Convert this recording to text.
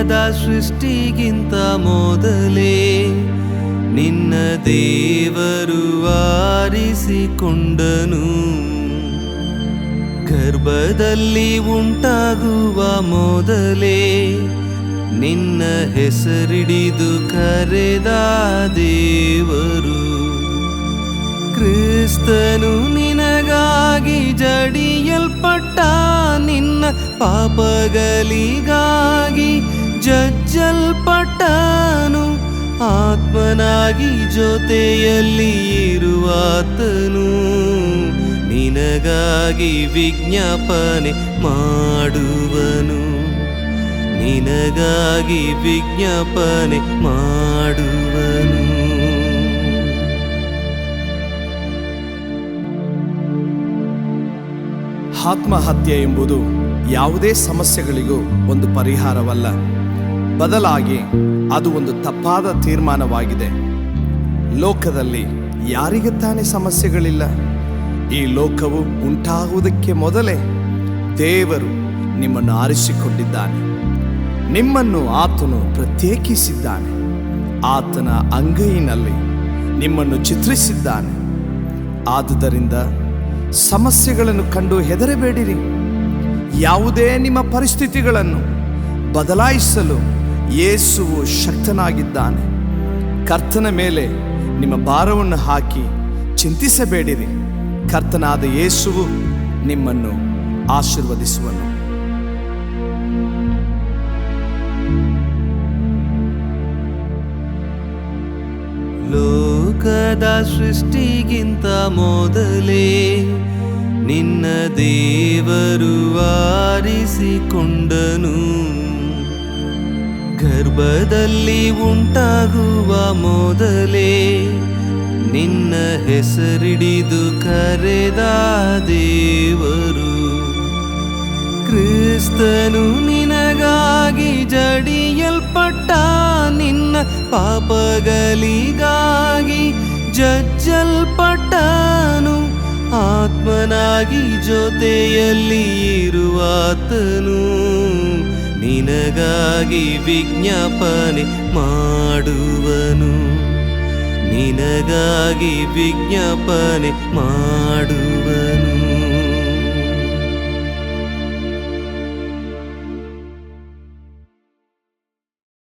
ಲೋಕದ ಸೃಷ್ಟಿಗಿಂತ ಮೊದಲೇ ನಿನ್ನ ದೇವರು ಆರಿಸಿಕೊಂಡನು. ಗರ್ಭದಲ್ಲಿ ಉಂಟಾಗುವ ಮೊದಲೇ ನಿನ್ನ ಹೆಸರಿಡಿದು ಕರೆದ ದೇವರು. ಕ್ರಿಸ್ತನು ನಿನಗಾಗಿ ಜಡಿಯಲ್ಪಟ್ಟ, ನಿನ್ನ ಪಾಪಗಳಿಗಾಗಿ ಜಜ್ಜಲ್ಪಟ್ಟನು. ಆತ್ಮನಾಗಿ ಜೊತೆಯಲ್ಲಿ ಇರುವಾತನು ನಿನಗಾಗಿ ವಿಜ್ಞಾಪನೆ ಮಾಡುವನು, ನಿನಗಾಗಿ ವಿಜ್ಞಾಪನೆ ಮಾಡುವನು. ಆತ್ಮಹತ್ಯೆ ಎಂಬುದು ಯಾವುದೇ ಸಮಸ್ಯೆಗಳಿಗೂ ಒಂದು ಪರಿಹಾರವಲ್ಲ, ಬದಲಾಗಿ ಅದು ಒಂದು ತಪ್ಪಾದ ತೀರ್ಮಾನವಾಗಿದೆ. ಲೋಕದಲ್ಲಿ ಯಾರಿಗೆ ತಾನೇ ಸಮಸ್ಯೆಗಳಿಲ್ಲ? ಈ ಲೋಕವು ಉಂಟಾಗುವುದಕ್ಕೆ ಮೊದಲೇ ದೇವರು ನಿಮ್ಮನ್ನು ಆರಿಸಿಕೊಂಡಿದ್ದಾನೆ. ನಿಮ್ಮನ್ನು ಆತನು ಪ್ರತ್ಯೇಕಿಸಿದ್ದಾನೆ. ಆತನ ಅಂಗೈನಲ್ಲಿ ನಿಮ್ಮನ್ನು ಚಿತ್ರಿಸಿದ್ದಾನೆ. ಆದುದರಿಂದ ಸಮಸ್ಯೆಗಳನ್ನು ಕಂಡು ಹೆದರಬೇಡಿರಿ. ಯಾವುದೇ ನಿಮ್ಮ ಪರಿಸ್ಥಿತಿಗಳನ್ನು ಬದಲಾಯಿಸಲು ಯೇಸುವು ಶಕ್ತನಾಗಿದ್ದಾನೆ. ಕರ್ತನ ಮೇಲೆ ನಿಮ್ಮ ಭಾರವನ್ನು ಹಾಕಿ ಚಿಂತಿಸಬೇಡಿರಿ. ಕರ್ತನಾದ ಯೇಸುವು ನಿಮ್ಮನ್ನು ಆಶೀರ್ವದಿಸುವನು. ಲೋಕದ ಸೃಷ್ಟಿಗಿಂತ ಮೊದಲೇ ನಿನ್ನ ದೇವರು ಆರಿಸಿಕೊಂಡನು. ಗರ್ಭದಲ್ಲಿ ಉಂಟಾಗುವ ಮೊದಲೇ ನಿನ್ನ ಹೆಸರಿಡಿದು ಕರೆದ ದೇವರು. ಕ್ರಿಸ್ತನು ನಿನಗಾಗಿ ಜಡಿಯಲ್ಪಟ್ಟ, ನಿನ್ನ ಪಾಪಗಳಿಗಾಗಿ ಜಜ್ಜಲ್ಪಟ್ಟನು. ಆತ್ಮನಾಗಿ ಜೊತೆಯಲ್ಲಿ ಇರುವಾತನು ನಿನಗಾಗಿ ವಿಜ್ಞಾಪನೆ ಮಾಡುವನು, ನಿನಗಾಗಿ ವಿಜ್ಞಾಪನೆ ಮಾಡುವನು.